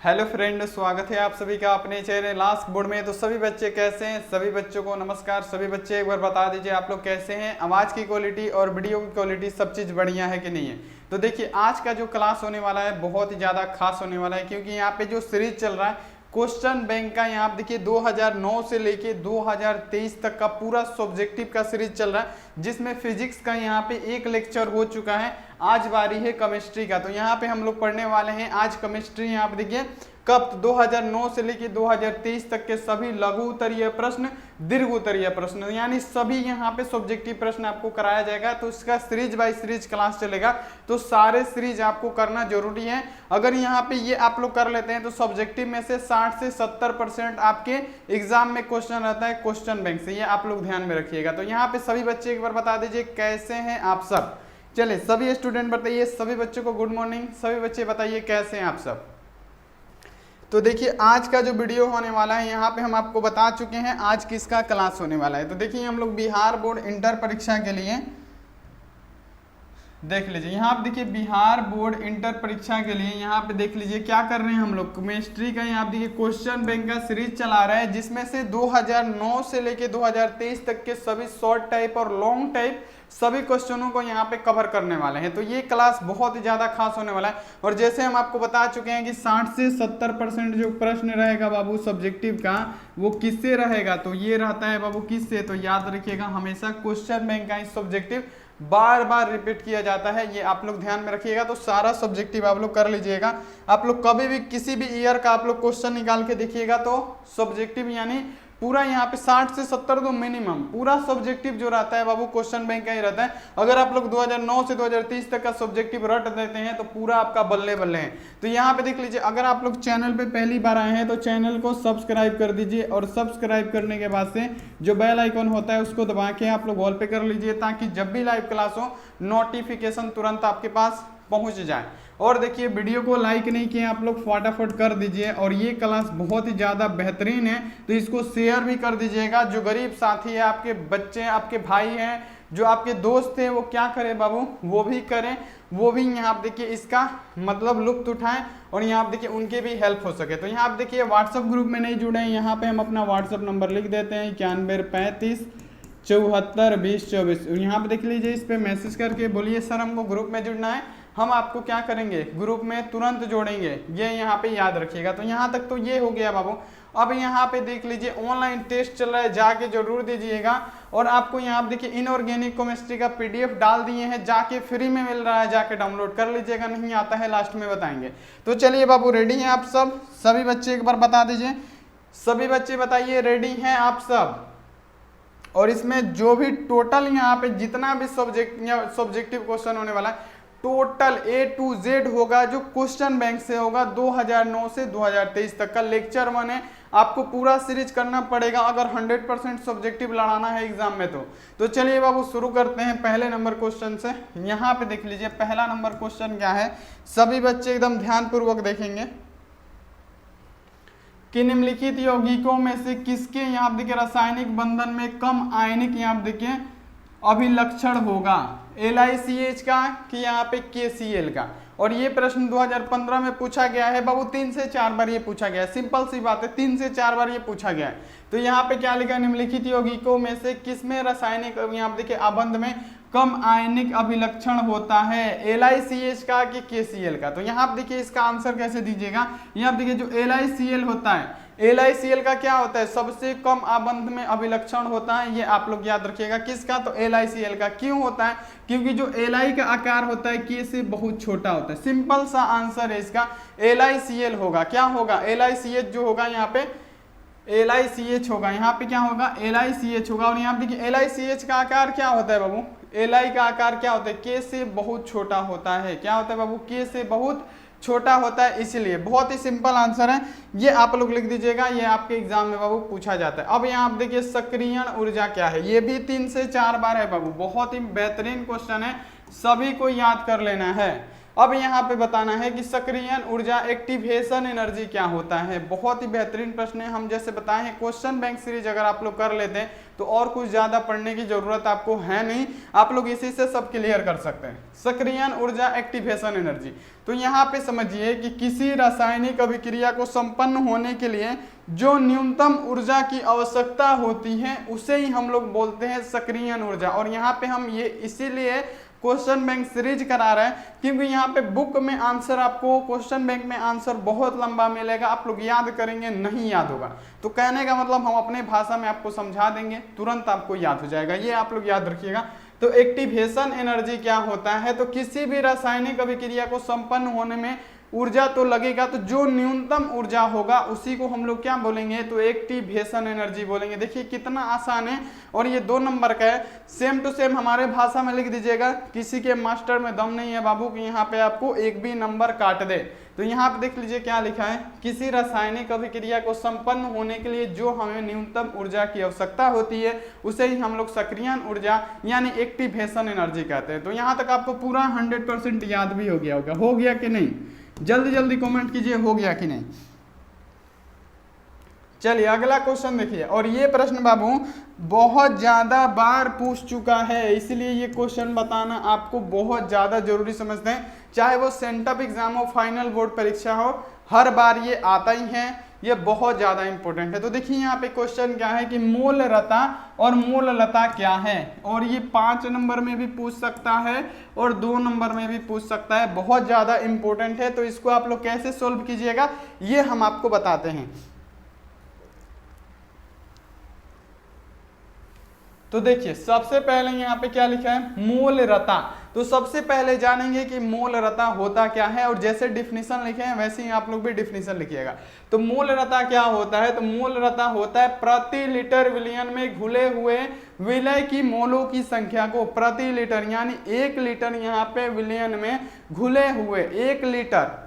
Hello friend, स्वागत है आप सभी का अपने चैनल लास्ट बोर्ड में। तो सभी बच्चे कैसे हैं? सभी बच्चों को नमस्कार। सभी बच्चे एक बार बता दीजिए आप लोग कैसे हैं। आवाज़ की क्वालिटी और वीडियो की क्वालिटी सब चीज़ बढ़िया है कि नहीं है? तो देखिए आज का जो क्लास होने वाला है बहुत ही ज़्यादा खास होने वाला है, क्योंकि यहाँ पे जो सीरीज चल रहा है क्वेश्चन बैंक का, यहाँ पे देखिए 2009 से लेके 2023 तक का पूरा सब्जेक्टिव का सीरीज चल रहा है, जिसमें फिजिक्स का यहाँ पे एक लेक्चर हो चुका है। आज बारी है केमिस्ट्री का। तो यहाँ पे हम लोग पढ़ने वाले हैं आज केमिस्ट्री। यहाँ पे देखिए कब 2009 से लेके 2023 तक के सभी लघु उत्तरीय प्रश्न, दीर्घ उत्तरीय प्रश्न, यानी सभी यहाँ पे सब्जेक्टिव प्रश्न आपको कराया जाएगा। तो इसका सीरीज बाय सीरीज क्लास चलेगा, तो सारे सीरीज आपको करना जरूरी है। अगर यहाँ पे ये आप लोग कर लेते हैं तो सब्जेक्टिव में से 60 से 70% आपके एग्जाम में क्वेश्चन रहता है क्वेश्चन बैंक से। ये आप लोग ध्यान में रखिएगा। तो यहाँ पे सभी बच्चे एक बार बता दीजिए कैसे हैं आप सब। चलिए सभी स्टूडेंट बताइए, सभी बच्चों को गुड मॉर्निंग। सभी बच्चे बताइए कैसे हैं आप सब। तो देखिए आज का जो वीडियो होने वाला है यहाँ पे हम आपको बता चुके हैं आज किसका क्लास होने वाला है। तो देखिए हम लोग बिहार बोर्ड इंटर परीक्षा के लिए देख लीजिए, यहाँ पे देखिए बिहार बोर्ड इंटर परीक्षा के लिए यहाँ पे देख लीजिए क्या कर रहे हैं हम लोग। केमिस्ट्री का यहाँ पे देखिए क्वेश्चन बैंक का सीरीज चला रहा है, जिसमें से 2009 से लेके 2023 तक के सभी शॉर्ट टाइप और लॉन्ग टाइप सभी क्वेश्चनों को यहाँ पे कवर करने वाले हैं। तो ये क्लास बहुत ही ज्यादा खास होने वाला है। और जैसे हम आपको बता चुके हैं कि 60 से 70% जो प्रश्न रहेगा बाबू सब्जेक्टिव का, वो किससे रहेगा? तो ये रहता है बाबू किससे? तो याद रखिएगा हमेशा क्वेश्चन बैंक का सब्जेक्टिव बार बार रिपीट किया जाता है, ये आप लोग ध्यान में रखिएगा। तो सारा सब्जेक्टिव आप लोग कर लीजिएगा। आप लोग कभी भी किसी भी ईयर का आप लोग क्वेश्चन निकाल के देखिएगा तो सब्जेक्टिव यानी पूरा यहाँ पे 60 से 70 तो मिनिमम पूरा सब्जेक्टिव जो रहता है बाबू क्वेश्चन बैंक का ही रहता है। अगर आप लोग 2009 से 2023 तक का सब्जेक्टिव रट देते हैं तो पूरा आपका बल्ले बल्ले है। तो यहाँ पे देख लीजिए, अगर आप लोग चैनल पे पहली बार आए हैं तो चैनल को सब्सक्राइब कर दीजिए, और सब्सक्राइब करने के बाद से जो बेल आइकन होता है उसको दबा के आप लोग ऑल पे कर लीजिए, ताकि जब भी लाइव क्लास हो नोटिफिकेशन तुरंत आपके पास पहुंच जाए। और देखिए वीडियो को लाइक नहीं किए आप लोग फटाफट कर दीजिए, और ये क्लास बहुत ही ज़्यादा बेहतरीन है तो इसको शेयर भी कर दीजिएगा। जो गरीब साथी है, आपके बच्चे, आपके भाई हैं, जो आपके दोस्त हैं, वो क्या करें बाबू, वो भी करें, वो भी यहाँ आप देखिए इसका मतलब लुत्फ उठाएं, और यहाँ आप देखिए उनके भी हेल्प हो सके। तो यहाँ आप देखिए व्हाट्सअप ग्रुप में नहीं जुड़े हैं, यहाँ पे हम अपना व्हाट्सअप नंबर लिख देते हैं 9135 74 20 24। यहाँ पे देख लीजिए, इस पे मैसेज करके बोलिए सर हमको ग्रुप में जुड़ना है, हम आपको क्या करेंगे ग्रुप में तुरंत जोड़ेंगे। ये यहाँ पे याद रखिएगा। तो यहाँ तक तो ये हो गया बाबू। अब यहाँ पे देख लीजिए ऑनलाइन टेस्ट चल रहा है, जाके जरूर दीजिएगा। और आपको यहाँ पे देखिए इनऑर्गेनिक केमिस्ट्री का PDF डाल दिए हैं, जाके फ्री में मिल रहा है, जाके डाउनलोड कर लीजिएगा। नहीं आता है लास्ट में बताएंगे। तो चलिए बाबू रेडी हैं आप सब? सभी बच्चे एक बार बता दीजिए, सभी बच्चे बताइए रेडी हैं आप सब? और इसमें जो भी टोटल यहाँ पे जितना भी सब्जेक्टिव क्वेश्चन होने वाला है, टोटल A to Z होगा जो क्वेश्चन बैंक से होगा 2009 से 2023 तक का। लेक्चर 1 है, आपको पूरा सीरीज करना पड़ेगा अगर 100% सब्जेक्टिव लड़ाना है एग्जाम में। तो चलिए बाबू शुरू करते हैं पहले नंबर क्वेश्चन से। यहाँ पे देख लीजिए पहला नंबर क्वेश्चन क्या है, सभी बच्चे एकदम ध्यानपूर्वक देखेंगे कि निम्नलिखित यौगिकों में से किसके यहाँ देखिए रासायनिक बंधन में कम आयनिक यहाँ देखिए अभिलक्षण होगा, LiCH का कि यहाँ पे KCl का। और ये प्रश्न 2015 में पूछा गया है बाबू, 3 से 4 बार ये पूछा गया है। सिंपल सी बात है, 3 से 4 बार ये पूछा गया है। तो यहाँ पे क्या लिखा, निम्नलिखित यौगिकों में से किसमें रासायनिक यहाँ देखिए आबंध में कम आयनिक अभिलक्षण होता है, LiCH का कि KCl का। तो यहाँ पे देखिए इसका आंसर कैसे दीजिएगा। यहाँ पे देखिए जो LiCl होता है, LiCl का क्या होता है, सबसे कम आबंध में अभिलक्षण होता है। ये आप लोग याद रखिएगा किसका, तो LiCl का। क्यों होता है? क्योंकि जो Li का आकार होता है K से बहुत छोटा होता है। सिंपल सा आंसर है इसका, LiCl होगा। क्या होगा, LiCH जो होगा यहाँ पे LiCH होगा। यहाँ पे क्या होगा, LiCH होगा। और यहाँ पे देखिए LiCH का आकार क्या होता है बाबू, Li का आकार क्या होता है, K से बहुत छोटा होता है। क्या होता है बाबू, K से बहुत छोटा होता है, इसीलिए। बहुत ही सिंपल आंसर है, ये आप लोग लिख दीजिएगा, ये आपके एग्जाम में बाबू पूछा जाता है। अब यहाँ आप देखिए सक्रियण ऊर्जा क्या है, ये भी 3 से 4 बार है बाबू। बहुत ही बेहतरीन क्वेश्चन है, सभी को याद कर लेना है। अब यहाँ पे बताना है कि सक्रियण ऊर्जा एक्टिवेशन एनर्जी क्या होता है। बहुत ही बेहतरीन प्रश्न है। हम जैसे बताए हैं क्वेश्चन बैंक सीरीज अगर आप लोग कर लेते हैं तो और कुछ ज्यादा पढ़ने की जरूरत आपको है नहीं, आप लोग इसी से सब क्लियर कर सकते हैं। सक्रियण ऊर्जा एक्टिवेशन एनर्जी, तो यहाँ पे समझिए कि किसी रासायनिक अभिक्रिया को संपन्न होने के लिए जो न्यूनतम ऊर्जा की आवश्यकता होती है उसे ही हम लोग बोलते हैं सक्रियण ऊर्जा। और यहाँ पे हम ये इसीलिए क्वेश्चन बैंक सीरीज करा रहे हैं क्योंकि यहाँ पे बुक में आंसर आपको क्वेश्चन बैंक में आंसर बहुत लंबा मिलेगा, आप लोग याद करेंगे नहीं याद होगा। तो कहने का मतलब हम अपने भाषा में आपको समझा देंगे, तुरंत आपको याद हो जाएगा, ये आप लोग याद रखिएगा। तो एक्टिवेशन एनर्जी क्या होता है, तो किसी भी रासायनिक अभिक्रिया को संपन्न होने में ऊर्जा तो लगेगा, तो जो न्यूनतम ऊर्जा होगा उसी को हम लोग क्या बोलेंगे, तो एक्टिवेशन एनर्जी बोलेंगे। देखिए कितना आसान है और ये 2 नंबर का है, सेम टू सेम हमारे भाषा में लिख दीजिएगा। किसी के मास्टर में दम नहीं है बाबू कि यहाँ पे आपको एक भी नंबर काट दे। तो यहाँ पे देख लीजिए क्या लिखा है, किसी रासायनिक अभिक्रिया को संपन्न होने के लिए जो हमें न्यूनतम ऊर्जा की आवश्यकता होती है उसे ही हम लोग सक्रियण ऊर्जा यानी एक्टिवेशन एनर्जी कहते हैं। तो यहाँ तक आपको पूरा 100% याद भी हो गया होगा, हो गया कि नहीं? जल्दी जल्दी कमेंट कीजिए हो गया कि नहीं। चलिए अगला क्वेश्चन देखिए, और ये प्रश्न बाबू बहुत ज्यादा बार पूछ चुका है, इसलिए ये क्वेश्चन बताना आपको बहुत ज्यादा जरूरी समझते हैं। चाहे वो सेंटअप एग्जाम हो, फाइनल बोर्ड परीक्षा हो, हर बार ये आता ही है, ये बहुत ज्यादा इंपॉर्टेंट है। तो देखिए यहाँ पे क्वेश्चन क्या है कि मूलरता और मूललता क्या है, और ये 5 नंबर में भी पूछ सकता है और 2 नंबर में भी पूछ सकता है, बहुत ज्यादा इंपॉर्टेंट है। तो इसको आप लोग कैसे सोल्व कीजिएगा ये हम आपको बताते हैं। तो देखिए सबसे पहले यहाँ पे क्या लिखा है, मूलरता। तो सबसे पहले जानेंगे कि मूलरता होता क्या है, और जैसे डिफिनीशन लिखे हैं वैसे ही आप लोग भी डिफिनीशन लिखिएगा। तो मूलरता क्या होता है, तो मूलरता होता है प्रति लीटर विलयन में घुले हुए विलय की मोलों की संख्या को, प्रति लीटर यानी 1 लीटर यहाँ पे विलयन में घुले हुए 1 लीटर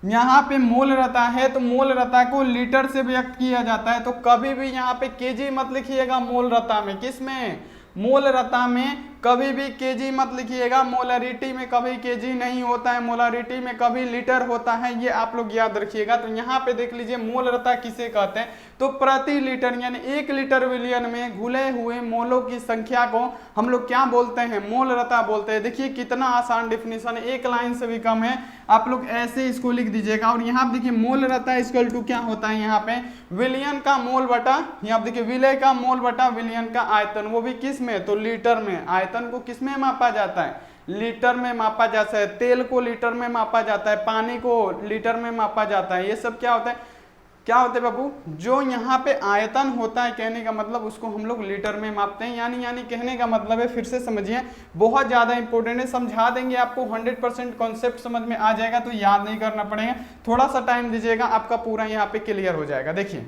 यहाँ पे मूलरता है, तो मूलरता को लीटर से व्यक्त किया जाता है। तो कभी भी यहाँ पे केजी मत लिखिएगा मूलरता में, किसमें, मूलरता में कभी भी केजी मत लिखिएगा, मोलरिटी में कभी केजी नहीं होता है, मोलरिटी में कभी लीटर होता है, ये आप लोग याद रखिएगा। तो यहाँ पे देख लीजिए मूलरता किसे कहते हैं, तो प्रति लीटर यानी 1 लीटर विलयन में घुले हुए मोलों की संख्या को हम लोग क्या बोलते हैं, मूलरता बोलते हैं। देखिए कितना आसान डिफिनीशन है, 1 लाइन से भी कम है, आप लोग ऐसे इसको लिख दीजिएगा। और यहाँ देखिए मूलरता इक्वल टू क्या होता है, यहाँ पे विलयन का मोल बटा, यहाँ देखिए विलय का मोल बटा विलयन का आयतन, वो भी किस में, तो लीटर में। आयतन को किस में मापा जाता है, लीटर में मापा जाता है। तेल को लीटर में मापा जाता है, पानी को लीटर में मापा जाता है। ये सब क्या होता है, क्या होता है बाबू, जो यहाँ पे आयतन होता है, कहने का मतलब उसको हम लोग लीटर में मापते हैं। यानी कहने का मतलब है, फिर से समझिए, बहुत ज्यादा इंपॉर्टेंट है, समझा देंगे आपको 100% कॉन्सेप्ट समझ में आ जाएगा, तो याद नहीं करना पड़ेगा, थोड़ा सा टाइम दीजिएगा, आपका पूरा यहाँ पे क्लियर हो जाएगा। देखिए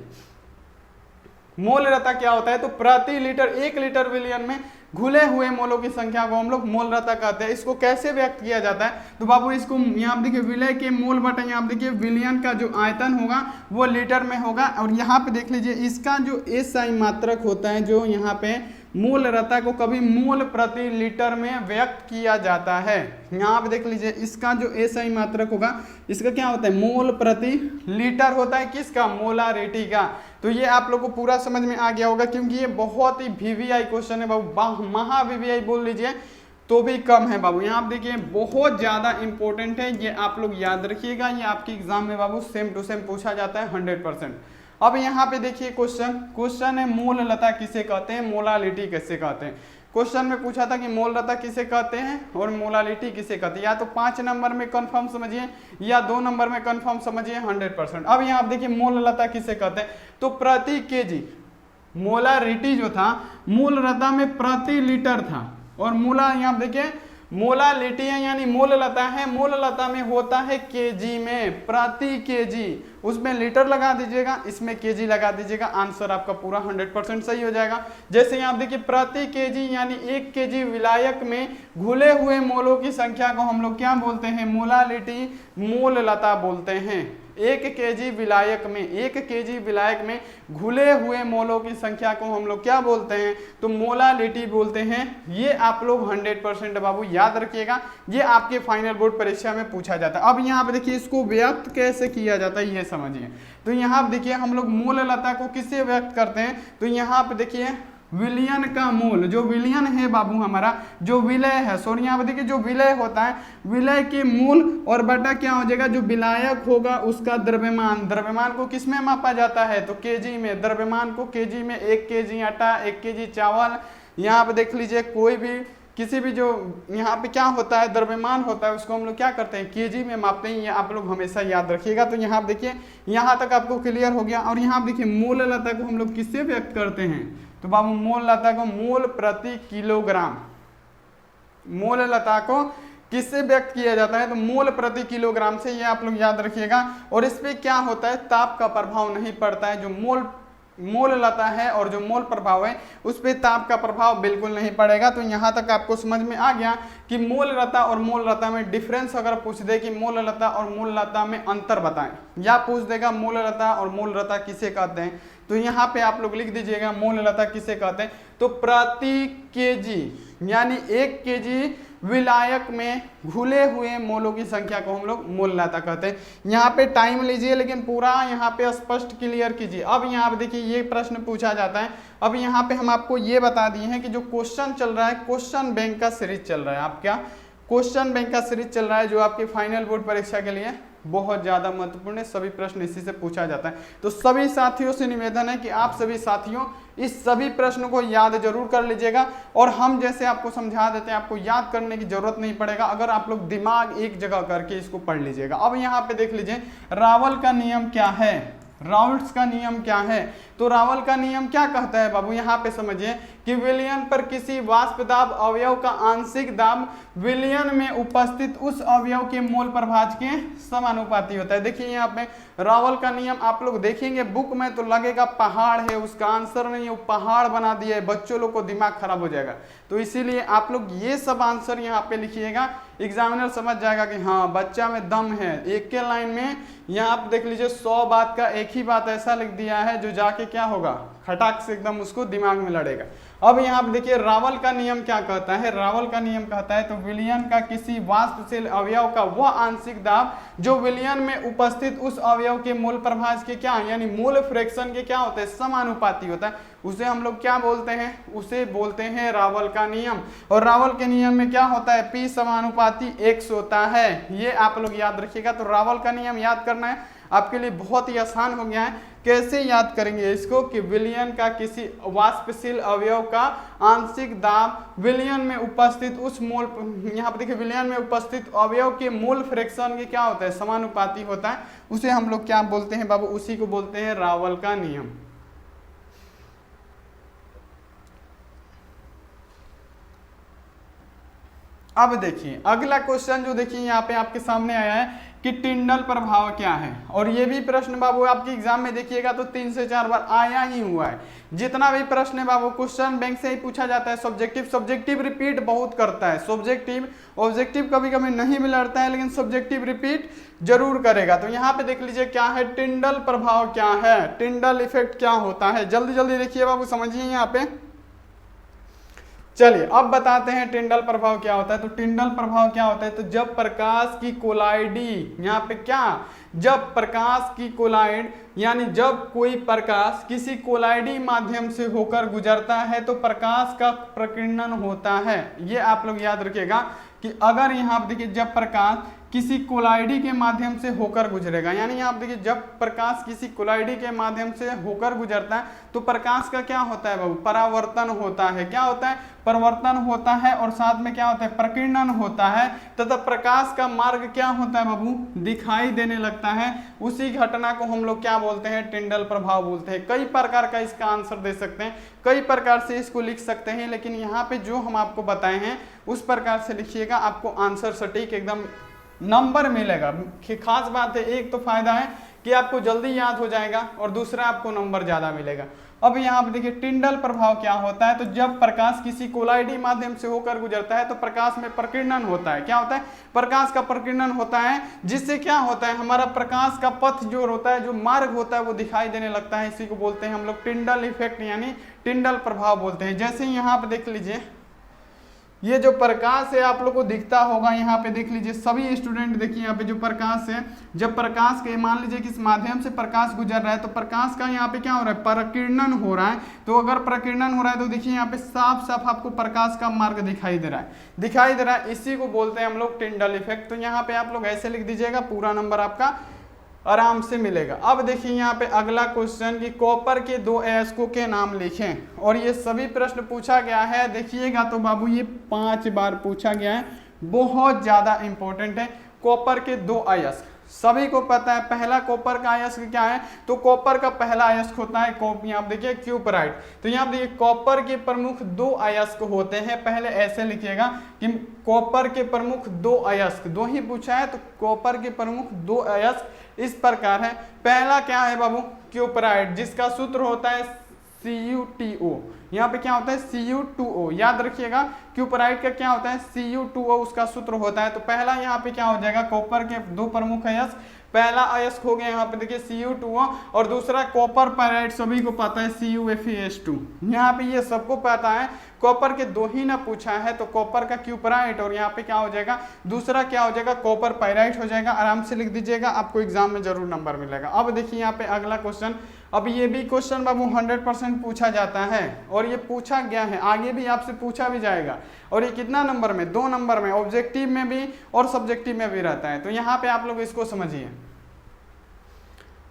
मूलरता क्या होता है, तो प्रति लीटर 1 लीटर विलयन में घुले हुए मोलों की संख्या को हम लोग मूलरता कहते हैं। इसको कैसे व्यक्त किया जाता है, तो बाबू इसको यहाँ देखिए विलय के मोल बटा, यहाँ देखिए विलयन का जो आयतन होगा वो लीटर में होगा। और यहाँ पे देख लीजिए इसका जो एसआई मात्रक होता है, जो यहाँ पे मूलरता को कभी मूल प्रति लीटर में व्यक्त किया जाता है। यहाँ पे देख लीजिए इसका जो एसआई मात्रक होगा, इसका क्या होता है, मोल प्रति लीटर होता है, किसका, मोलारिटी का। तो ये आप लोग को पूरा समझ में आ गया होगा, क्योंकि ये बहुत ही वीवीआई क्वेश्चन है बाबू, महा वीवीआई बोल लीजिए तो भी कम है बाबू। यहाँ आप देखिए बहुत ज्यादा इंपॉर्टेंट है, ये आप लोग याद रखिएगा, ये आपके एग्जाम में बाबू सेम टू सेम पूछा जाता है 100%। अब यहाँ पे देखिए क्वेश्चन है मूललता किसे कहते हैं, मोलालिटी किसे कहते हैं। क्वेश्चन में पूछा था कि मूललता किसे कहते हैं और मोलालिटी किसे कहते हैं, या तो 5 नंबर में कंफर्म समझिए या 2 नंबर में कंफर्म समझिए 100%। अब यहाँ आप देखिए मूललता किसे कहते हैं, तो प्रति केजी, मोलारिटी जो था मूललता में प्रति लीटर था, और मूला यहाँ देखिए मोलालिटी है यानी मूललता है, मूललता में होता है केजी में, प्रति केजी, उसमें लीटर लगा दीजिएगा, इसमें केजी लगा दीजिएगा, आंसर आपका पूरा 100% सही हो जाएगा। जैसे यहाँ देखिए प्रति केजी यानी 1 केजी विलायक में घुले हुए मोलों की संख्या को हम लोग क्या बोलते हैं, मोलालिटी, मूललता बोलते हैं। 1 केजी विलायक में, 1 केजी विलायक में घुले हुए मोलों की संख्या को हम लोग क्या बोलते हैं, तो मोलालिटी बोलते हैं। ये आप लोग 100% बाबू याद रखिएगा, ये आपके फाइनल बोर्ड परीक्षा में पूछा जाता है। अब यहाँ पे देखिए इसको व्यक्त कैसे किया जाता है ये समझिए। तो यहाँ पे देखिए हम लोग मूललता को किससे व्यक्त करते हैं, तो यहाँ पे देखिए विलयन का मूल, जो विलयन है बाबू हमारा, जो विलय है, सॉरी यहाँ पे देखिए जो विलय होता है, विलय के मूल और बटा क्या हो जाएगा, जो विलायक होगा उसका द्रव्यमान। द्रव्यमान को किस में मापा जाता है, तो केजी में। द्रव्यमान को केजी में, 1 केजी आटा, 1 केजी चावल, यहाँ पे देख लीजिए कोई भी किसी भी जो यहाँ पे क्या होता है द्रव्यमान होता है उसको हम लोग क्या करते हैं, केजी में मापते हैं। ये आप लोग हमेशा याद रखिएगा। तो यहाँ पे देखिए यहाँ तक आपको क्लियर हो गया। और यहाँ पे देखिए मूललता को हम लोग किससे व्यक्त करते हैं, तो बाबू मूललता को मोल प्रति किलोग्राम, मूललता को किससे व्यक्त किया जाता है, तो मोल प्रति किलोग्राम से। ये आप लोग याद रखिएगा। और इस पे क्या होता है, ताप का प्रभाव नहीं पड़ता है। जो मोललता है और जो मोल प्रभाव है उस पे ताप का प्रभाव बिल्कुल नहीं पड़ेगा। तो यहाँ तक आपको समझ में आ गया कि मोललता और मोललता में डिफरेंस अगर पूछ दे कि मोललता और मोललता में अंतर बताएं, या पूछ देगा मोललता और मोललता किसे कहते हैं, तो यहाँ पे आप लोग लिख दीजिएगा मोललता किसे कहते हैं, तो प्रति केजी यानी 1 केजी विलायक में घुले हुए मोलों की संख्या को हम लोग मोललता कहते हैं। यहाँ पे टाइम लीजिए लेकिन पूरा यहाँ पे स्पष्ट क्लियर कीजिए। अब यहाँ पे देखिए ये प्रश्न पूछा जाता है। अब यहाँ पे हम आपको ये बता दिए हैं कि जो क्वेश्चन चल रहा है, क्वेश्चन बैंक का सीरीज चल रहा है। आप क्या क्वेश्चन बैंक का सीरीज चल रहा है जो आपकी फाइनल बोर्ड परीक्षा के लिए बहुत ज़्यादा महत्वपूर्ण है। सभी प्रश्न इसी से पूछा जाता है। तो सभी साथियों से निवेदन है कि आप सभी साथियों इस सभी प्रश्न को याद जरूर कर लीजिएगा। और हम जैसे आपको समझा देते हैं, आपको याद करने की जरूरत नहीं पड़ेगा, अगर आप लोग दिमाग एक जगह करके इसको पढ़ लीजिएगा। अब यहाँ पे देख लीजिए रावल का नियम क्या है, राउल्ट्स का नियम क्या है। तो रावल का नियम क्या कहता है बाबू, यहाँ पे समझिए कि विलयन पर किसी वाष्प दाब अवयव का आंशिक दाब विलयन में उपस्थित उस अवयव के मोल प्रभाज के समानुपाती होता है। देखिए यहाँ पे रावल का नियम आप लोग देखेंगे बुक में तो लगेगा पहाड़ है, उसका आंसर नहीं, वो पहाड़ बना दिया है, बच्चों लोग को दिमाग खराब हो जाएगा। तो इसीलिए आप लोग ये सब आंसर यहाँ पे लिखिएगा, एग्जामिनर समझ जाएगा कि हाँ बच्चा में दम है। एक के लाइन में यहाँ आप देख लीजिए 100 बात का एक ही बात ऐसा लिख दिया है जो जाके क्या होगा, खटाक से एकदम उसको दिमाग में लड़ेगा। अब यहाँ पे देखिए रावल का नियम क्या कहता है, रावल का नियम कहता है तो विलयन का किसी वाष्पशील अवयव का वह आंशिक दाब जो विलयन में उपस्थित उस अवयव के मोल प्रभाज के क्या यानी मोल फ्रैक्शन के क्या होता है, समानुपाती होता है, उसे हम लोग क्या बोलते हैं, उसे बोलते हैं रावल का नियम। और रावल के नियम में क्या होता है, P समानुपाती X होता है। ये आप लोग याद रखिएगा। तो रावल का नियम याद करना है आपके लिए बहुत ही आसान हो गया है। कैसे याद करेंगे इसको कि विलयन का किसी वाष्पशील अवयव का आंशिक दाब विलयन में उपस्थित उस मोल, यहाँ पर देखिए विलयन में उपस्थित अवयव के मोल फ्रैक्शन के क्या होता है, समानुपाती होता है। उसे हम लोग क्या बोलते हैं बाबू, उसी को बोलते हैं रावल का नियम। अब देखिए अगला क्वेश्चन जो देखिए यहाँ पे आपके सामने आया है कि टिंडल प्रभाव क्या है। और ये भी प्रश्न बाबू आपके एग्जाम में देखिएगा तो 3 से 4 बार आया ही हुआ है। जितना भी प्रश्न है बाबू क्वेश्चन बैंक से ही पूछा जाता है। सब्जेक्टिव रिपीट बहुत करता है, सब्जेक्टिव ऑब्जेक्टिव कभी कभी नहीं भी लड़ता है लेकिन सब्जेक्टिव रिपीट जरूर करेगा। तो यहाँ पे देख लीजिए क्या है, टिंडल प्रभाव क्या है, टिंडल इफेक्ट क्या होता है, जल्दी जल्दी देखिए बाबू समझिए यहाँ पे। चलिए अब बताते हैं टिंडल प्रभाव क्या होता है। तो टिंडल प्रभाव क्या होता है, तो जब प्रकाश की कोलाइडी, यहाँ पे क्या, जब प्रकाश की कोलाइड यानी जब कोई प्रकाश किसी कोलाइडी माध्यम से होकर गुजरता है तो प्रकाश का प्रकीर्णन होता है। ये आप लोग याद रखिएगा कि अगर यहाँ देखिए जब प्रकाश किसी कोलाइडी के माध्यम से होकर गुजरेगा, यानी यहाँ देखिए जब प्रकाश किसी कोलाइडी के माध्यम से होकर गुजरता है तो प्रकाश का क्या होता है बाबू, परावर्तन होता है। क्या होता है, परिवर्तन होता है और साथ में क्या होता है, प्रकीर्णन होता है तथा प्रकाश का मार्ग क्या होता है बाबू, दिखाई देने लगता है। उसी घटना को हम लोग क्या बोलते हैं, टिंडल प्रभाव बोलते हैं। कई प्रकार का इसका आंसर दे सकते हैं, कई प्रकार से इसको लिख सकते हैं, लेकिन यहाँ पे जो हम आपको बताए हैं उस प्रकार से लिखिएगा, आपको आंसर सटीक एकदम नंबर मिलेगा। खास बात है, एक तो फायदा है कि आपको जल्दी याद हो जाएगा और दूसरा आपको नंबर ज्यादा मिलेगा। अब यहाँ पे देखिए टिंडल प्रभाव क्या होता है, तो जब प्रकाश किसी कोलाइडी माध्यम से होकर गुजरता है तो प्रकाश में प्रकीर्णन होता है। क्या होता है? प्रकाश का प्रकीर्णन होता है, जिससे क्या होता है, हमारा प्रकाश का पथ जो होता है, जो मार्ग होता है वो दिखाई देने लगता है। इसी को बोलते हैं हम लोग टिंडल इफेक्ट यानी टिंडल प्रभाव बोलते हैं। जैसे यहाँ पे देख लीजिए, ये जो प्रकाश है आप लोग को दिखता होगा, यहाँ पे देख लीजिए सभी स्टूडेंट देखिए यहाँ पे जो प्रकाश है, जब प्रकाश के मान लीजिए किस माध्यम से प्रकाश गुजर रहा है तो प्रकाश का यहाँ पे क्या हो रहा है, प्रकीर्णन हो रहा है। तो अगर प्रकीर्णन हो रहा है तो देखिए यहाँ पे साफ साफ आपको प्रकाश का मार्ग दिखाई दे रहा है, इसी को बोलते हैं हम लोग टिंडल इफेक्ट। तो यहाँ पे आप लोग ऐसे लिख दीजिएगा, पूरा नंबर आपका आराम से मिलेगा। अब देखिए यहाँ पे अगला क्वेश्चन कि कॉपर के 2 अयस्कों के नाम लिखें, और ये सभी प्रश्न पूछा गया है। देखिएगा तो बाबू ये 5 बार पूछा गया है, बहुत ज्यादा इंपॉर्टेंट है। कॉपर के 2 अयस्क सभी को पता है। पहला कॉपर का अयस्क क्या है, तो कॉपर का पहला अयस्क होता है यहाँ पे देखिए क्यूपराइट। तो यहाँ पे देखिए कॉपर के प्रमुख 2 अयस्क होते हैं। पहले ऐसे लिखिएगा कि कॉपर के प्रमुख 2 अयस्क, 2 ही पूछा है, तो कॉपर के प्रमुख 2 अयस्क इस प्रकार है। पहला क्या है बाबू, क्यूपराइट, जिसका सूत्र होता है CuTO। यहाँ पे क्या होता है, Cu2O, याद रखिएगा। क्यूपराइट का क्या होता है, Cu2O उसका सूत्र होता है। तो पहला यहाँ पे क्या हो जाएगा, कॉपर के 2 प्रमुख अयस्क, पहला अयस्क हो गया यहाँ पे देखिए Cu2O, और दूसरा कॉपर पायराइट सभी को पता है CuFeS2। यहाँ पे ये सबको पता है, कॉपर के 2 ही ना पूछा है, तो कॉपर का क्यूपराइट और यहाँ पे क्या हो जाएगा, दूसरा क्या हो जाएगा, कॉपर पायराइट हो जाएगा। आराम से लिख दीजिएगा, आपको एग्जाम में जरूर नंबर मिलेगा। अब देखिए यहाँ पे अगला क्वेश्चन, अब ये भी क्वेश्चन बाबू 100% पूछा जाता है, और ये पूछा गया है, आगे भी आपसे पूछा भी जाएगा। और ये कितना नंबर में, 2 नंबर में, ऑब्जेक्टिव में भी और सब्जेक्टिव में भी रहता है। तो यहाँ पे आप लोग इसको समझिए।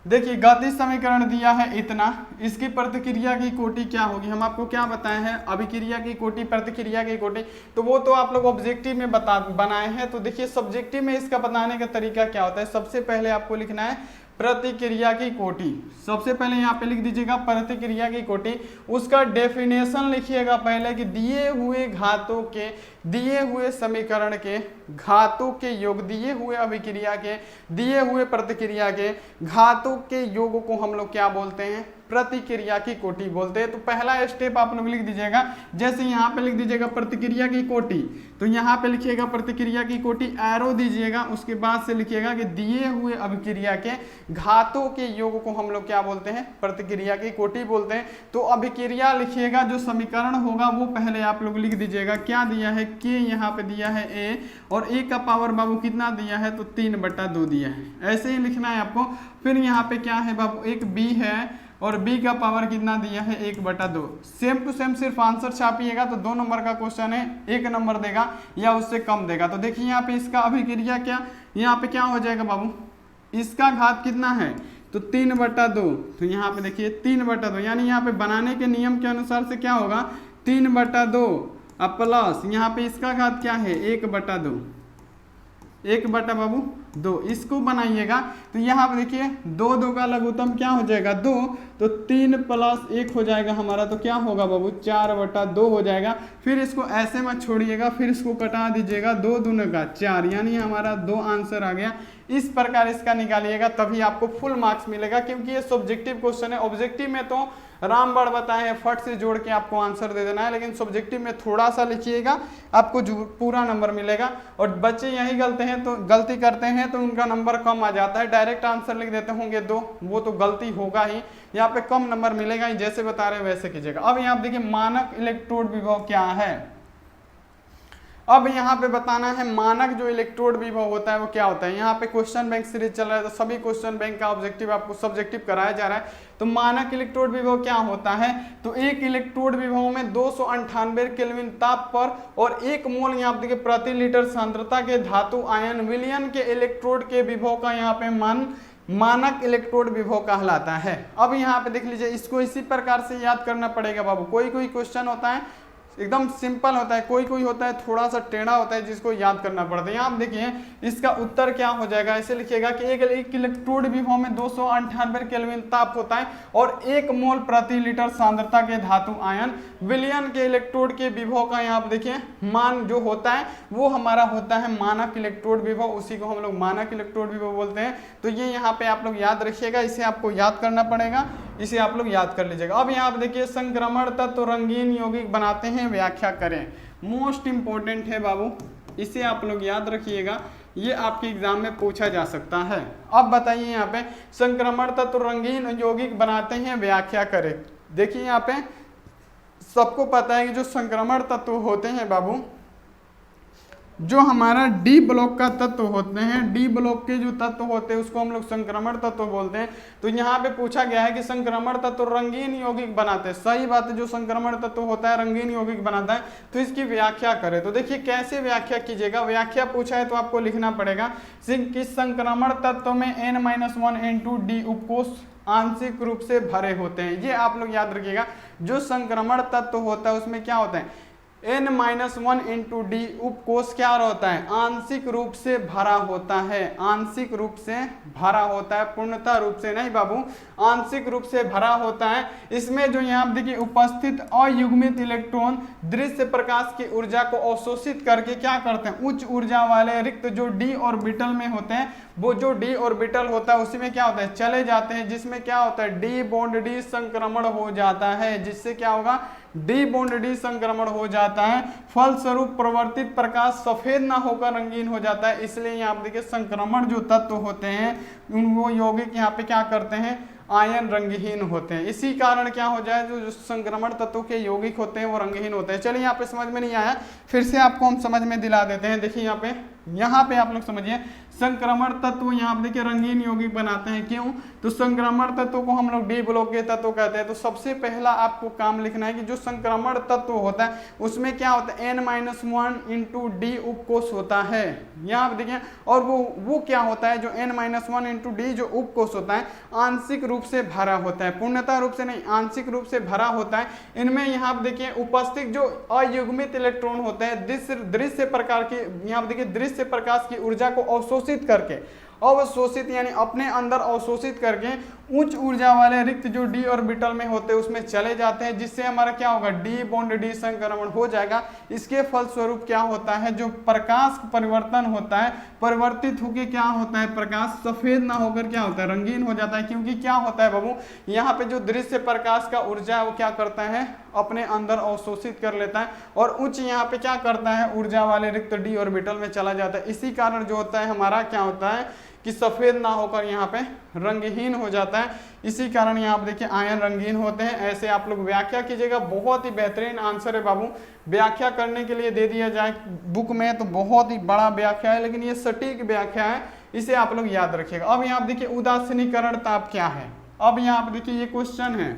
देखिए गति समीकरण दिया है इतना, इसकी प्रतिक्रिया की कोटि क्या होगी, हम आपको क्या बताए हैं, अभिक्रिया की कोटि, प्रतिक्रिया की कोटि, तो वो तो आप लोग ऑब्जेक्टिव में बनाए हैं। तो देखिए सब्जेक्टिव में इसका बताने का तरीका क्या होता है, सबसे पहले आपको लिखना है प्रतिक्रिया की कोटि। सबसे पहले यहाँ पे लिख दीजिएगा प्रतिक्रिया की कोटि, उसका डेफिनेशन लिखिएगा पहले कि दिए हुए घातों के, दिए हुए समीकरण के घातों के योग, दिए हुए अभिक्रिया के, दिए हुए प्रतिक्रिया के घातों के योग को हम लोग क्या बोलते हैं, प्रतिक्रिया की कोटि बोलते हैं। तो पहला स्टेप आप लोग लिख दीजिएगा, जैसे यहाँ पे लिख दीजिएगा प्रतिक्रिया की कोटि, तो यहाँ पे लिखिएगा प्रतिक्रिया की कोटि, एरो दीजिएगा, उसके बाद से लिखिएगा कि दिए हुए अभिक्रिया के घातों के योग को हम लोग क्या बोलते हैं, प्रतिक्रिया की कोटि बोलते हैं। तो अभिक्रिया लिखिएगा, जो समीकरण होगा वो पहले आप लोग लिख दीजिएगा। क्या दिया है, के यहाँ पे दिया है ए, और ए का पावर बाबू कितना दिया है, तो 3/2 दिया है, ऐसे ही लिखना है आपको। फिर यहाँ पे क्या है बाबू, एक बी है, और b का पावर कितना दिया है, 1/2। सेम टू सेम सिर्फ आंसर छापिएगा, तो 2 नंबर का क्वेश्चन है, 1 नंबर देगा या उससे कम देगा। तो देखिए यहाँ पे इसका अभिक्रिया क्या, यहाँ पे क्या हो जाएगा बाबू, इसका घात कितना है, तो 3/2। तो यहाँ पे देखिए 3/2, यानी यहाँ पे बनाने के नियम के अनुसार से क्या होगा, 3/2 अब प्लस यहाँ पे इसका घात क्या है, 1/2, 1/2, इसको बनाइएगा। तो यहाँ पे देखिए 2 का लघुत्तम क्या हो जाएगा, 2, तो 3 + 1 हो जाएगा हमारा, तो क्या होगा बाबू, 4/2 हो जाएगा। फिर इसको ऐसे मत छोड़िएगा, फिर इसको कटा दीजिएगा, 2 दूने का 4, यानी हमारा 2 आंसर आ गया। इस प्रकार इसका निकालिएगा, तभी आपको फुल मार्क्स मिलेगा, क्योंकि ये सब्जेक्टिव क्वेश्चन है। ऑब्जेक्टिव में तो रामबाण बताए हैं, फट से जोड़ के आपको आंसर दे देना है, लेकिन सब्जेक्टिव में थोड़ा सा लिखिएगा, आपको पूरा नंबर मिलेगा। और बच्चे यही गलती करते हैं तो उनका नंबर कम आ जाता है, डायरेक्ट आंसर लिख देते होंगे 2, वो तो गलती होगा ही, यहाँ पे कम नंबर मिलेगा ही। जैसे बता रहे हैं वैसे कीजिएगा। अब यहाँ देखिए मानक इलेक्ट्रोड विभव क्या है, अब यहाँ पे बताना है मानक जो इलेक्ट्रोड विभव होता है वो क्या होता है। यहाँ पे क्वेश्चन बैंक सीरीज चल रहा है, तो सभी क्वेश्चन बैंक का ऑब्जेक्टिव आपको सब्जेक्टिव कराया जा रहा है। तो मानक इलेक्ट्रोड विभव क्या होता है, तो एक इलेक्ट्रोड विभव में 298 केल्विन ताप पर और 1 मोल यहाँ पे देखिए प्रति लीटर सांद्रता के धातु आयन विलयन के इलेक्ट्रोड के विभव का यहाँ पे मान मानक इलेक्ट्रोड विभव कहलाता है। अब यहाँ पे देख लीजिए, इसको इसी प्रकार से याद करना पड़ेगा बाबू। कोई क्वेश्चन होता है एकदम सिंपल होता है, कोई होता है थोड़ा सा टेढ़ा होता है, जिसको याद करना पड़ता है। यहाँ आप देखिए इसका उत्तर क्या हो जाएगा, ऐसे लिखिएगा कि एक इलेक्ट्रोड विभव में 298 केल्विन ताप होता है और 1 मोल प्रति लीटर सांद्रता के धातु आयन विलयन के इलेक्ट्रोड के विभव का यहाँ आप देखिए मान जो होता है वो हमारा होता है मानक इलेक्ट्रोड विभव, उसी को हम लोग मानक इलेक्ट्रोड विभव बोलते हैं। तो ये यहाँ पे आप लोग याद रखिएगा, इसे आपको याद करना पड़ेगा। इसे आप लोग याद कर लीजिएगा। अब यहाँ पे देखिए संक्रमण तत्व रंगीन यौगिक बनाते हैं, व्याख्या करें। मोस्ट इंपॉर्टेंट है बाबू, इसे आप लोग याद रखिएगा, ये आपके एग्जाम में पूछा जा सकता है। अब बताइए यहाँ पे संक्रमण तत्व रंगीन यौगिक बनाते हैं, व्याख्या करें। देखिए यहाँ पे सबको पता है कि जो संक्रमण तत्व होते हैं बाबू, जो हमारा डी ब्लॉक का तत्व होते हैं, डी ब्लॉक के जो तत्व होते हैं उसको हम लोग संक्रमण तत्व बोलते हैं। तो यहाँ पे पूछा गया है कि संक्रमण तत्व रंगीन यौगिक बनाते हैं। सही बात है, जो संक्रमण तत्व होता है रंगीन यौगिक बनाता है, तो इसकी व्याख्या करें। तो देखिए कैसे व्याख्या कीजिएगा, व्याख्या पूछा है तो आपको लिखना पड़ेगा कि संक्रमण तत्व में N-1 N2 डी उपकोष आंशिक रूप से भरे होते हैं। ये आप लोग याद रखिएगा, जो संक्रमण तत्व होता है उसमें क्या होता है, N-1 इंटू डी उपकोष क्या होता है, आंशिक रूप से भरा होता है। आंशिक रूप से भरा होता है, पूर्णतः रूप से नहीं बाबू, आंशिक रूप से भरा होता है। इसमें जो यहाँ देखिए उपस्थित अयुग्मित इलेक्ट्रॉन दृश्य प्रकाश की ऊर्जा को अवशोषित करके क्या करते हैं, उच्च ऊर्जा वाले रिक्त जो डी ऑर्बिटल में होते हैं, वो जो डी ऑर्बिटल होता है उसी में क्या होता है, चले जाते हैं, जिसमें क्या होता है, डी बॉन्ड डी संक्रमण हो जाता है। जिससे क्या होगा, डी बॉन्ड डी संक्रमण हो जाता है। फलस्वरूप प्रवर्तित प्रकाश सफेद ना होकर रंगीन हो जाता है। इसलिए यहाँ देखिए संक्रमण जो तत्व होते हैं वो यौगिक यहाँ पे क्या करते हैं, आयन रंगहीन होते हैं। इसी कारण क्या हो जाए, जो संक्रमण तत्व के यौगिक होते हैं वो रंगहीन होते हैं। चलिए यहाँ पे समझ में नहीं आया, फिर से आपको हम समझ में दिला देते हैं। देखिए यहाँ पे आप लोग समझिए, संक्रमण तत्व यहाँ पे देखिए रंगीन यौगिक बनाते हैं। क्यों, तो संक्रमण तत्व को हम लोग डी ब्लॉक के तत्व कहते हैं। तो सबसे पहला आपको काम लिखना है कि जो संक्रमण तत्व होता है उसमें क्या होता है, N-1 इंटू डी उपकोष होता है। यहाँ पे देखिए, और वो क्या होता है, जो N-1 इंटू डी जो उपकोष होता है आंशिक रूप से भरा होता है, पूर्णतः रूप से नहीं, आंशिक रूप से भरा होता है। इनमें यहाँ पे देखिए उपस्थित जो अयुग्मित इलेक्ट्रॉन होते हैं दृश्य प्रकार की, यहाँ पे देखिए दृश्य प्रकाश की ऊर्जा को अवशोषित करके, अवशोषित यानी अपने अंदर अवशोषित करके उच्च ऊर्जा वाले रिक्त जो डी ऑर्बिटल में होते हैं उसमें चले जाते हैं। जिससे हमारा क्या होगा, डी बॉन्ड डी संक्रमण हो जाएगा। इसके फलस्वरूप क्या होता है, जो प्रकाश परिवर्तन होता है, परिवर्तित होकर क्या होता है, प्रकाश सफेद ना होकर क्या होता है, रंगीन हो जाता है। क्योंकि क्या होता है बाबू, यहाँ पे जो दृश्य प्रकाश का ऊर्जा है वो क्या करता है, अपने अंदर अवशोषित कर लेता है और उच्च यहाँ पे क्या करता है, ऊर्जा वाले रिक्त डी ऑर्बिटल में चला जाता है। इसी कारण जो होता है हमारा क्या होता है कि सफेद ना होकर यहाँ पे रंगहीन हो जाता है। इसी कारण यहाँ पे देखिए आयन रंगीन होते हैं। ऐसे आप लोग व्याख्या कीजिएगा, बहुत ही बेहतरीन आंसर है बाबू। व्याख्या करने के लिए दे दिया जाए बुक में तो बहुत ही बड़ा व्याख्या है, लेकिन ये सटीक व्याख्या है, इसे आप लोग याद रखिएगा। अब यहाँ पे देखिए उदासीनीकरण ताप क्या है। अब यहाँ पे देखिए ये क्वेश्चन है,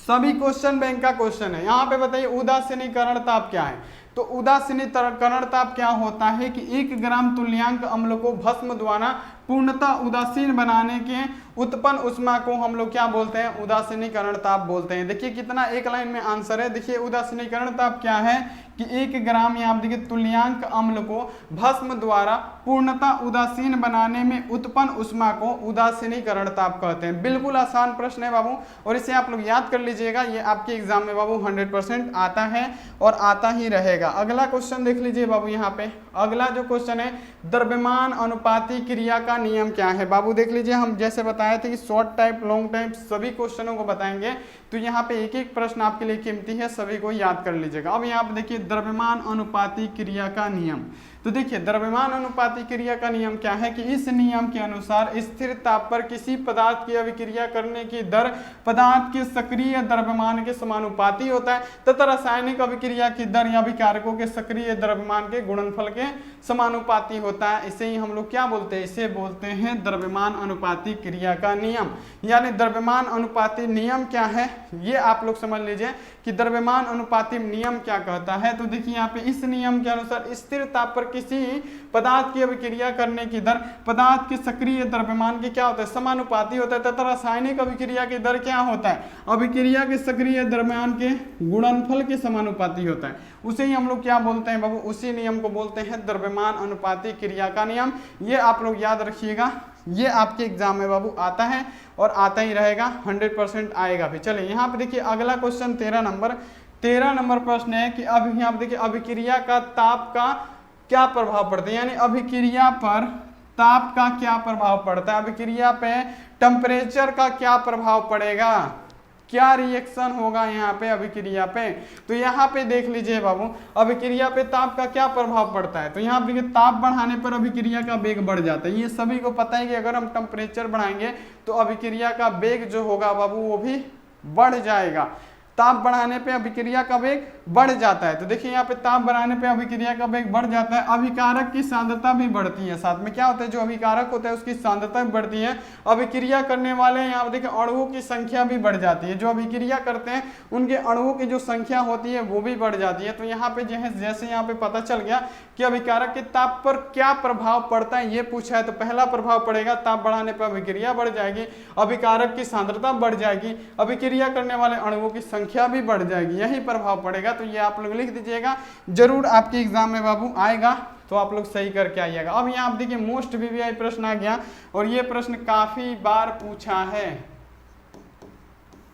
सभी क्वेश्चन बैंक का क्वेश्चन है। यहाँ पे बताइए उदासीनीकरण ताप क्या है। तो उदासीनीकरण ताप क्या होता है कि 1 ग्राम तुल्यांक अम्ल को भस्म द्वारा पूर्णतः उदासीन बनाने के उत्पन्न उष्मा को हम लोग क्या बोलते हैं, उदासीनीकरण ताप बोलते हैं। देखिए कितना एक लाइन में आंसर है। देखिए उदासीनीकरण ताप क्या है कि 1 ग्राम यहाँ देखिए तुल्यांक अम्ल को भस्म द्वारा पूर्णतः उदासीन बनाने में उत्पन्न उष्मा को उदासीनीकरण ताप कहते हैं। बिल्कुल आसान प्रश्न है बाबू, और इसे आप लोग याद कर लीजिएगा। ये आपके एग्जाम में बाबू 100% आता है और आता ही रहेगा। अगला क्वेश्चन देख लीजिए बाबू, यहाँ पे अगला जो क्वेश्चन है, द्रव्यमान अनुपाती क्रिया का नियम क्या है। बाबू देख लीजिए, हम जैसे बताए थे कि शॉर्ट टाइप लॉन्ग टाइप सभी क्वेश्चनों को बताएंगे, तो यहाँ पे एक एक प्रश्न आपके लिए कीमती है, सभी को याद कर लीजिएगा। अब यहाँ पे देखिए द्रव्यमान अनुपाती क्रिया का नियम। तो देखिए द्रव्यमान अनुपाती क्रिया का नियम क्या है कि इस नियम के अनुसार स्थिर ताप पर किसी पदार्थ की अभिक्रिया करने की दर पदार्थ के सक्रिय द्रव्यमान के समानुपाती होता है तथा रासायनिक अभिक्रिया की दर या अभिकारकों के सक्रिय द्रव्यमान के गुणनफल के समानुपाती होता है। इसे ही हम लोग क्या बोलते हैं, इसे बोलते हैं द्रव्यमान अनुपाती क्रिया का नियम। यानी द्रव्यमान अनुपाती नियम क्या है, ये आप लोग समझ लीजिए कि द्रव्यमान अनुपाती नियम क्या कहता है। तो देखिए यहाँ पे इस नियम के अनुसार स्थिर ताप पर किसी पदार्थ की अभिक्रिया करने की दर पदार्थ के सक्रिय द्रव्यमान के क्या होता है, समानुपाती होता है तथा रासायनिक अभिक्रिया की दर क्या होता है, अभिक्रिया के सक्रिय द्रव्यमान के गुणनफल के समानुपाती होता है। उसे ही हम लोग क्या बोलते हैं बाबू, उसी नियम को बोलते हैं द्रव्यमान अनुपाती क्रिया का नियम। ये आप लोग याद रखिएगा, ये आपके एग्जाम में बाबू आता है और आता ही रहेगा, 100% आएगा भी। चलिए यहाँ पे देखिए अगला क्वेश्चन 13 नंबर प्रश्न है कि अब यहाँ पे देखिए अभिक्रिया का ताप का क्या प्रभाव पड़ता है, यानी अभिक्रिया पर ताप का क्या प्रभाव पड़ता है, अभिक्रिया पे टेम्परेचर का क्या प्रभाव पड़ेगा, क्या रिएक्शन होगा यहाँ पे अभिक्रिया पे। तो यहाँ पे देख लीजिए बाबू, अभिक्रिया पे ताप का क्या प्रभाव पड़ता है। तो यहाँ पे देखिए ताप बढ़ाने पर अभिक्रिया का वेग बढ़ जाता है। ये सभी को पता है कि अगर हम टेम्परेचर बढ़ाएंगे तो अभिक्रिया का वेग जो होगा बाबू वो भी बढ़ जाएगा। ताप बढ़ाने पे अभिक्रिया का वेग बढ़ जाता है। तो देखिए यहाँ पे ताप बढ़ाने पे अभिक्रिया का वेग बढ़ जाता है, अभिकारक की सांद्रता भी बढ़ती है। साथ में क्या होता है, जो अभिकारक होता है उसकी सांद्रता भी बढ़ती है। अभिक्रिया करने वाले यहाँ पे देखिए अणुओं की संख्या भी बढ़ जाती है। जो अभिक्रिया करते हैं उनके अणुओं की जो संख्या होती है वो भी बढ़ जाती है। तो यहाँ पे जैसे यहाँ पे पता चल गया कि अभिकारक के ताप पर क्या प्रभाव पड़ता है ये पूछा है। तो पहला प्रभाव पड़ेगा, ताप बढ़ाने पर अभिक्रिया बढ़ जाएगी, अभिकारक की सांद्रता बढ़ जाएगी, अभिक्रिया करने वाले अणुओं की संख्या भी बढ़ जाएगी, यही प्रभाव पड़ेगा। तो ये आप लोग लिख दीजिएगा, जरूर आपके एग्जाम में बाबू आएगा, तो आप लोग सही करके आइएगा। अब यहाँ आप देखिए मोस्ट वीवीआई प्रश्न आ गया, और ये प्रश्न काफी बार पूछा है,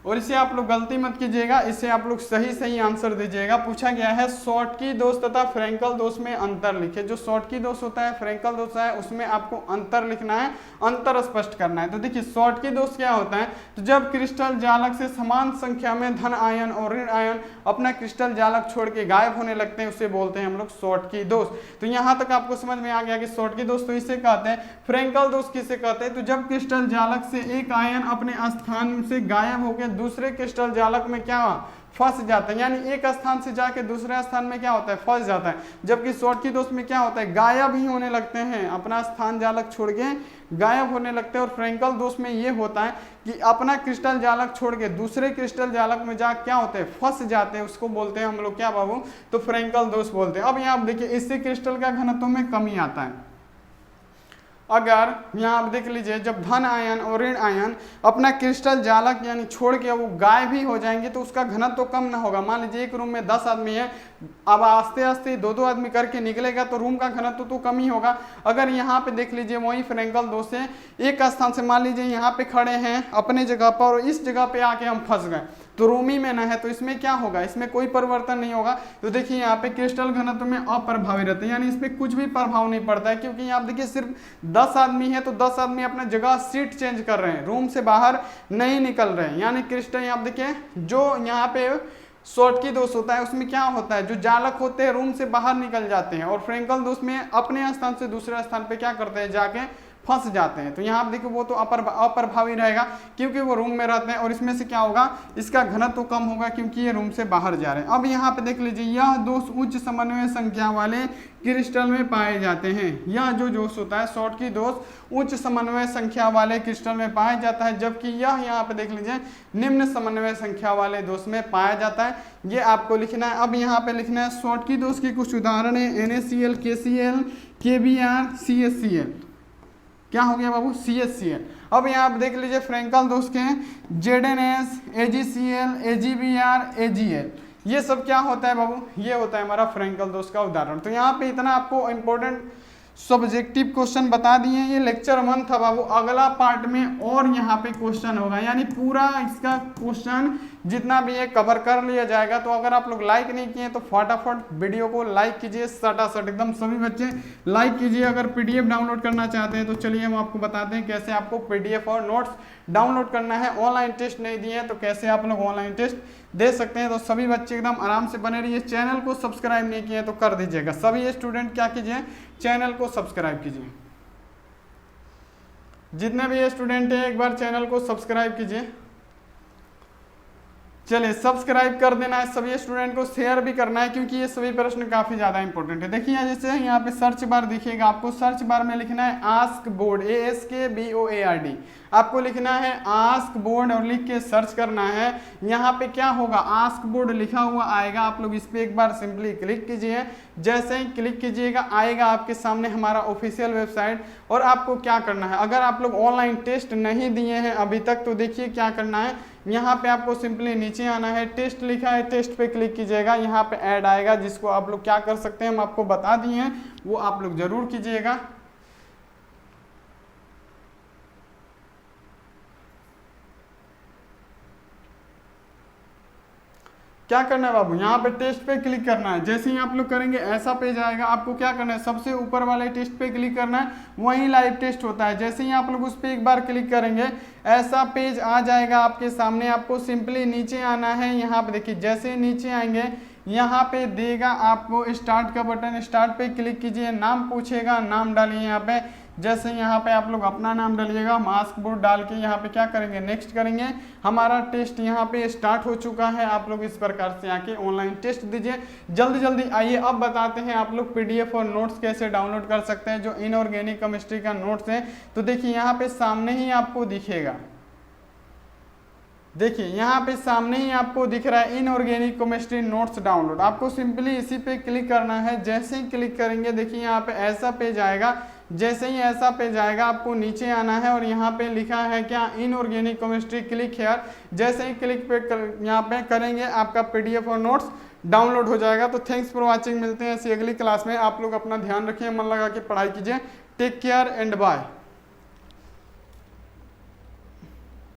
और इसे आप लोग गलती मत कीजिएगा, इसे आप लोग सही आंसर दीजिएगा। पूछा गया है शॉटकी दोष तथा फ्रैंकल दोष में अंतर लिखे। जो शॉटकी दोष होता है, फ्रैंकल दोष है, उसमें आपको अंतर लिखना है, अंतर स्पष्ट करना है। तो देखिए शॉटकी दोष क्या होता है, तो जब क्रिस्टल जालक से समान संख्या में धन आयन और ऋण आयन अपना क्रिस्टल जालक छोड़ के गायब होने लगते हैं, उसे बोलते हैं हम लोग शॉटकी दोष। तो यहाँ तक आपको समझ में आ गया कि शॉटकी दोष तो इसे कहते हैं, फ्रैंकल दोष किसे कहते हैं, तो जब क्रिस्टल जालक से एक आयन अपने स्थान से गायब होकर दूसरे क्रिस्टल जालक में क्या फंस जाता है, यानी एक स्थान से जाके दूसरे स्थान में क्या होता है, फंस जाता है। जबकि शॉटकी दोष में क्या होता है, गायब ही होने लगते हैं, अपना स्थान जालक छोड़ के गायब होने लगते हैं। और फ्रैंकल दोष में ये होता है कि अपना क्रिस्टल जालक छोड़ के दूसरे क्रिस्टल जालक में जा क्या होते हैं, फंस जाते हैं, उसको बोलते हैं हम लोग क्या बाबू, तो फ्रैंकल दोष बोलते हैं। अब यहाँ आप देखिए इससे क्रिस्टल का घनत्व में कमी आता है। अगर यहाँ आप देख लीजिए, जब धन आयन और ऋण आयन अपना क्रिस्टल जालक यानी छोड़ के वो गायब ही हो जाएंगे, तो उसका घनत्व तो कम ना होगा। मान लीजिए एक रूम में 10 आदमी है, अब आस्ते आस्ते 2-2 आदमी करके निकलेगा तो रूम का घनत्व तो कम ही होगा। अगर यहाँ पे देख लीजिए वही फ्रैंकल दोष से एक स्थान से मान लीजिए यहाँ पे खड़े हैं अपने जगह पर, और इस जगह पे आके हम फंस गए, तो रूम ही में ना है, तो इसमें क्या होगा, इसमें कोई परिवर्तन नहीं होगा। तो देखिए यहाँ पे क्रिस्टल घनत्व में अप्रभावी रहते हैं, यानी इसमें कुछ भी प्रभाव नहीं पड़ता है, क्योंकि यहाँ देखिए सिर्फ 10 आदमी है, तो 10 आदमी अपना जगह सीट चेंज कर रहे हैं, रूम से बाहर नहीं निकल रहे हैं। यानी क्रिस्टल यहाँ देखिए जो यहाँ पे शॉटकी दोष होता है उसमें क्या होता है, जो जालक होते हैं रूम से बाहर निकल जाते हैं, और फ्रैंकल दोष में अपने स्थान से दूसरे स्थान पे क्या करते हैं, जाके फंस जाते हैं। तो यहाँ आप देखो वो तो अप्रभावी रहेगा, क्योंकि वो रूम में रहते हैं, और इसमें से क्या होगा, इसका घनत्व तो कम होगा, क्योंकि ये रूम से बाहर जा रहे हैं। अब यहाँ पे देख लीजिए, यह दोष उच्च समन्वय संख्या वाले क्रिस्टल में पाए जाते हैं। यह जो दोष होता है शॉटकी दोष उच्च समन्वय संख्या वाले क्रिस्टल में पाया जाता है, जबकि यह यहाँ पे देख लीजिए निम्न समन्वय संख्या वाले दोष में पाया जाता है। ये आपको लिखना है। अब यहाँ पे लिखना है शॉटकी दोष के कुछ उदाहरण है, NaCl, KCl, KBr, CaCl। क्या हो गया बाबू, CaCl। अब यहाँ आप देख लीजिए फ्रैंकल दोष के ZnS, AgCl, AgBr, AgL, ये सब क्या होता है बाबू, ये होता है हमारा फ्रैंकल दोष का उदाहरण। तो यहाँ पे इतना आपको इंपॉर्टेंट सब्जेक्टिव क्वेश्चन बता दिए। ये लेक्चर 1 था बाबू, अगला पार्ट में और यहाँ पे क्वेश्चन होगा, यानी पूरा इसका क्वेश्चन जितना भी है कवर कर लिया जाएगा। तो अगर आप लोग लाइक नहीं किए तो फटाफट वीडियो को लाइक कीजिए, सटासट एकदम सभी बच्चे लाइक कीजिए। अगर PDF डाउनलोड करना चाहते हैं तो चलिए हम आपको बताते हैं कैसे आपको PDF और नोट्स डाउनलोड करना है। ऑनलाइन टेस्ट नहीं दिए हैं तो कैसे आप लोग ऑनलाइन टेस्ट दे सकते हैं। तो सभी बच्चे एकदम आराम से बने रहिए। चैनल को सब्सक्राइब नहीं किए तो कर दीजिएगा। सभी स्टूडेंट क्या कीजिए, चैनल को सब्सक्राइब कीजिए। जितने भी स्टूडेंट हैं एक बार चैनल को सब्सक्राइब कीजिए। चलिए सब्सक्राइब कर देना है, सभी स्टूडेंट को शेयर भी करना है, क्योंकि ये सभी प्रश्न काफी ज्यादा इंपॉर्टेंट है। देखिए जैसे यहाँ पे सर्च बार दिखेगा, आपको सर्च बार में लिखना है आस्क बोर्ड, ASKBOARD, आपको लिखना है आस्क बोर्ड और लिख के सर्च करना है। यहाँ पे क्या होगा, आस्क बोर्ड लिखा हुआ आएगा, आप लोग इस पे एक बार सिंपली क्लिक कीजिए। जैसे ही क्लिक कीजिएगा आएगा आपके सामने हमारा ऑफिशियल वेबसाइट। और आपको क्या करना है, अगर आप लोग ऑनलाइन टेस्ट नहीं दिए हैं अभी तक तो देखिए क्या करना है, यहाँ पे आपको सिंपली नीचे आना है, टेस्ट लिखा है, टेस्ट पे क्लिक कीजिएगा। यहाँ पे ऐड आएगा जिसको आप लोग क्या कर सकते हैं, हम आपको बता दिए हैं, वो आप लोग जरूर कीजिएगा। क्या करना है बाबू, यहाँ पे टेस्ट पे क्लिक करना है। जैसे ही आप लोग करेंगे ऐसा पेज आएगा, आपको क्या करना है, सबसे ऊपर वाले टेस्ट पे क्लिक करना है, वहीं लाइव टेस्ट होता है। जैसे ही आप लोग उस पर एक बार क्लिक करेंगे ऐसा पेज आ जाएगा आपके सामने। आपको सिंपली नीचे आना है, यहाँ पे देखिए जैसे ही नीचे आएंगे यहाँ पे देगा आपको स्टार्ट का बटन, स्टार्ट पे क्लिक कीजिए, नाम पूछेगा, नाम डालिए यहाँ पे। जैसे यहाँ पे आप लोग अपना नाम डालिएगा, मास्क बोर्ड डाल के यहाँ पे क्या करेंगे, नेक्स्ट करेंगे। हमारा टेस्ट यहाँ पे स्टार्ट हो चुका है। आप लोग इस प्रकार से आके ऑनलाइन टेस्ट दीजिए। जल्दी जल्दी आइए अब बताते हैं आप लोग पीडीएफ और नोट्स कैसे डाउनलोड कर सकते हैं, जो इनऑर्गेनिक केमिस्ट्री का नोट्स है। तो देखिए यहाँ पे सामने ही आपको दिखेगा, देखिए यहाँ पे सामने ही आपको दिख रहा है इनऑर्गेनिक केमिस्ट्री नोट्स डाउनलोड। आपको सिंपली इसी पे क्लिक करना है। जैसे ही क्लिक करेंगे देखिए यहाँ पे ऐसा पेज आएगा। जैसे ही ऐसा पेज आएगा आपको नीचे आना है और यहाँ पे लिखा है क्या, इनऑर्गेनिक केमिस्ट्री, क्लिक हियर। जैसे ही क्लिक पे यहाँ पे करेंगे आपका पीडीएफ और नोट्स डाउनलोड हो जाएगा। तो थैंक्स फॉर वॉचिंग, मिलते हैं ऐसी अगली क्लास में। आप लोग अपना ध्यान रखिए, मन लगा के पढ़ाई कीजिए। Take care and bye.